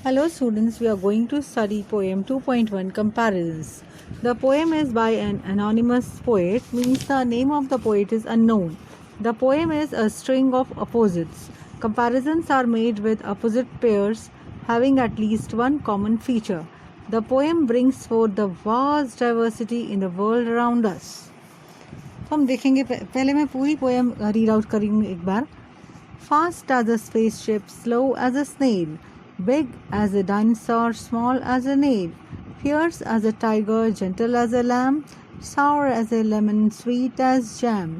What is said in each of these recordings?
Hello students, we are going to study poem 2.1 Comparisons. The poem is by an anonymous poet, means the name of the poet is unknown. The poem is a string of opposites. Comparisons are made with opposite pairs having at least one common feature. The poem brings forth the vast diversity in the world around us. तो हम देखेंगे, पहले मैं पूरी poem read out करूँगी एक बार. Fast as a spaceship, slow as a snail, big as a dinosaur, small as a nail, fierce as a tiger, gentle as a lamb, sour as a lemon, sweet as jam,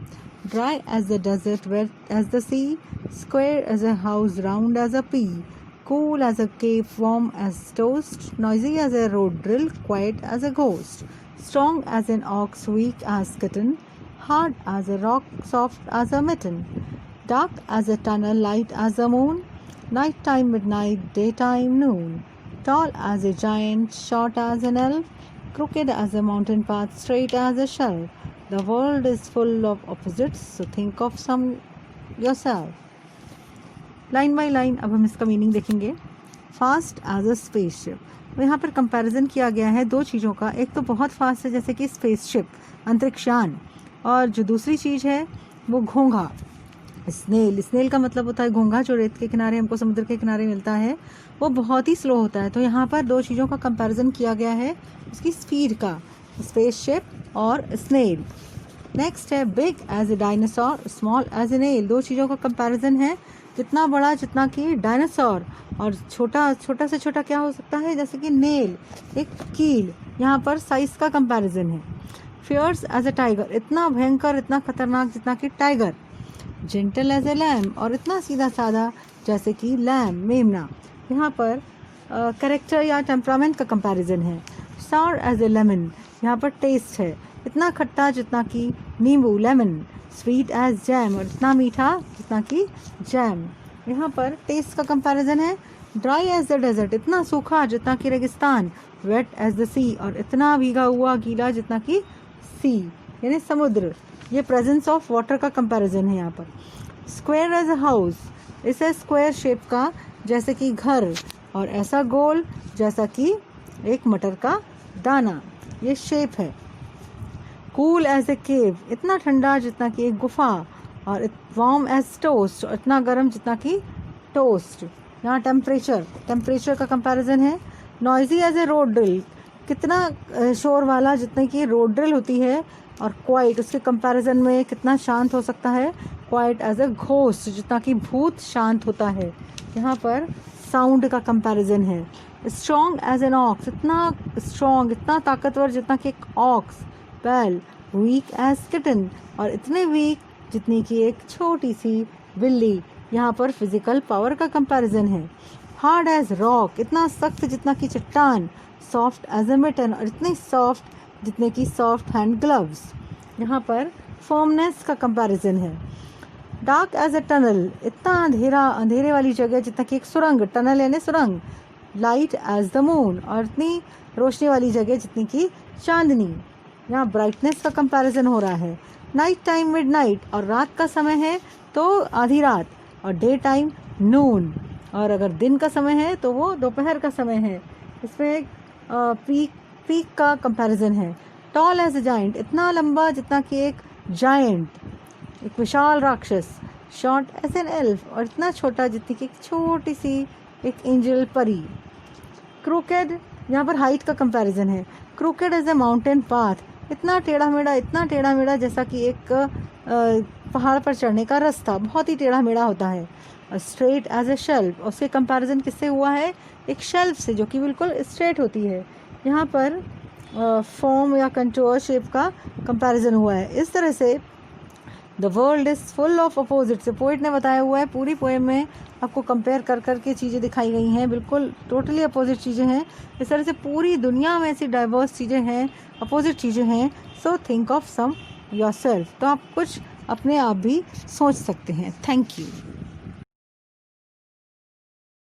dry as the desert, wet as the sea, square as a house, round as a pea, cool as a cave, warm as toast, noisy as a road drill, quiet as a ghost, strong as an ox, weak as kitten, hard as a rock, soft as a mitten, dark as a tunnel, light as the moon, night time, midnight, daytime, noon, tall as a giant, short as an elf, crooked as a mountain path, straight as a shelf. The world is full of opposites, so think of some yourself. Line by line अब हम इसका meaning देखेंगे. Fast as a spaceship, तो यहाँ पर comparison किया गया है दो चीज़ों का. एक तो बहुत फास्ट है जैसे कि स्पेसशिप, अंतरिक्षयान, और जो दूसरी चीज़ है वो घोंघा, स्नेल. स्नेल का मतलब होता है घोंघा, जो रेत के किनारे हमको समुद्र के किनारे मिलता है, वो बहुत ही स्लो होता है. तो यहाँ पर दो चीज़ों का कंपैरिजन किया गया है, उसकी स्पीड का, स्पेसशिप और स्नेल. नेक्स्ट है big as a dinosaur, small as a nail. दो चीज़ों का कंपैरिजन है, जितना बड़ा जितना कि डायनासोर, और छोटा छोटा से छोटा क्या हो सकता है, जैसे कि नेल, एक कील. यहाँ पर साइज का कंपैरिजन है. फियर्स एज ए टाइगर, इतना भयंकर, इतना खतरनाक जितना कि tiger. Gentle as a lamb, और इतना सीधा साधा जैसे कि लैम, मेमना. यहाँ पर कैरेक्टर या टेम्परामेंट का कंपैरिजन है. सावर एज ए लेमन, यहाँ पर टेस्ट है, इतना खट्टा जितना कि नींबू, लेमन. स्वीट एज जैम, और इतना मीठा जितना कि जैम. यहाँ पर टेस्ट का कंपैरिजन है. ड्राई एज द डेजर्ट, इतना सूखा जितना कि रेगिस्तान. वेट एज द सी, और इतना भीगा हुआ गीला जितना कि सी, यानी समुद्र. ये प्रेजेंस ऑफ वाटर का कंपैरिजन है यहाँ पर. स्क्वायर एज अ हाउस, इसे स्क्वायर शेप का जैसे कि घर, और ऐसा गोल जैसा कि एक मटर का दाना, ये शेप है. कूल एज ए केव, इतना ठंडा जितना कि एक गुफा, और वार्म एज टोस्ट, और इतना गर्म जितना कि टोस्ट. यहाँ टेम्परेचर का कंपैरिजन है. Noisy as a road drill, कितना शोर वाला जितने की रोड ड्रिल होती है. और क्वाइट, उसके कंपैरिजन में कितना शांत हो सकता है, क्वाइट एज अ घोस्ट, जितना कि भूत शांत होता है. यहाँ पर साउंड का कंपैरिजन है. स्ट्रॉन्ग एज एन ऑक्स, इतना स्ट्रॉन्ग, इतना ताकतवर जितना कि एक ऑक्स, बैल. वीक एज किटन, और इतने वीक जितनी कि एक छोटी सी बिल्ली. यहाँ पर फिजिकल पावर का कंपैरिजन है. हार्ड एज रॉक, इतना सख्त जितना कि चट्टान. सॉफ्ट एज अ मिटन, और इतनी सॉफ्ट जितने की सॉफ्ट हैंड ग्लव्स. यहाँ पर फर्मनेस का कंपैरिजन है. डार्क एज अ टनल, इतना अंधेरे वाली जगह जितना कि एक सुरंग, टनल यानी सुरंग. लाइट एज द मून, और इतनी रोशनी वाली जगह जितनी कि चांदनी. यहाँ ब्राइटनेस का कंपैरिजन हो रहा है. नाइट टाइम, मिड नाइट, और रात का समय है तो आधी रात, और डे टाइम नून, और अगर दिन का समय है तो वो दोपहर का समय है. इसमें पीक का कंपैरिजन है. टॉल एज अ जाइंट, इतना लंबा जितना कि एक जायंट, एक विशाल राक्षस. शॉर्ट एज एन एल्फ, और इतना छोटा जितनी कि एक छोटी सी एक एंजल परी. क्रूकेड, यहाँ पर हाइट का कंपैरिजन है. Crooked as a mountain path, इतना टेढ़ा मेढ़ा जैसा कि एक पहाड़ पर चढ़ने का रास्ता, बहुत ही टेढ़ा मेढ़ा होता है. स्ट्रेट एज ए शेल्फ, उसके कंपैरिजन किससे हुआ है, एक शेल्फ से जो कि बिल्कुल स्ट्रेट होती है. यहाँ पर फॉर्म या कंटूर शेप का कंपैरिजन हुआ है. इस तरह से the world is full of opposites, poet ने बताया हुआ है. पूरी पोएम में आपको कंपेयर कर के चीज़ें दिखाई गई हैं, बिल्कुल टोटली अपोजिट चीज़ें हैं. इस तरह से पूरी दुनिया में ऐसी डाइवर्स चीज़ें हैं, अपोजिट चीज़ें हैं. So think of some yourself, तो आप कुछ अपने आप भी सोच सकते हैं. Thank you.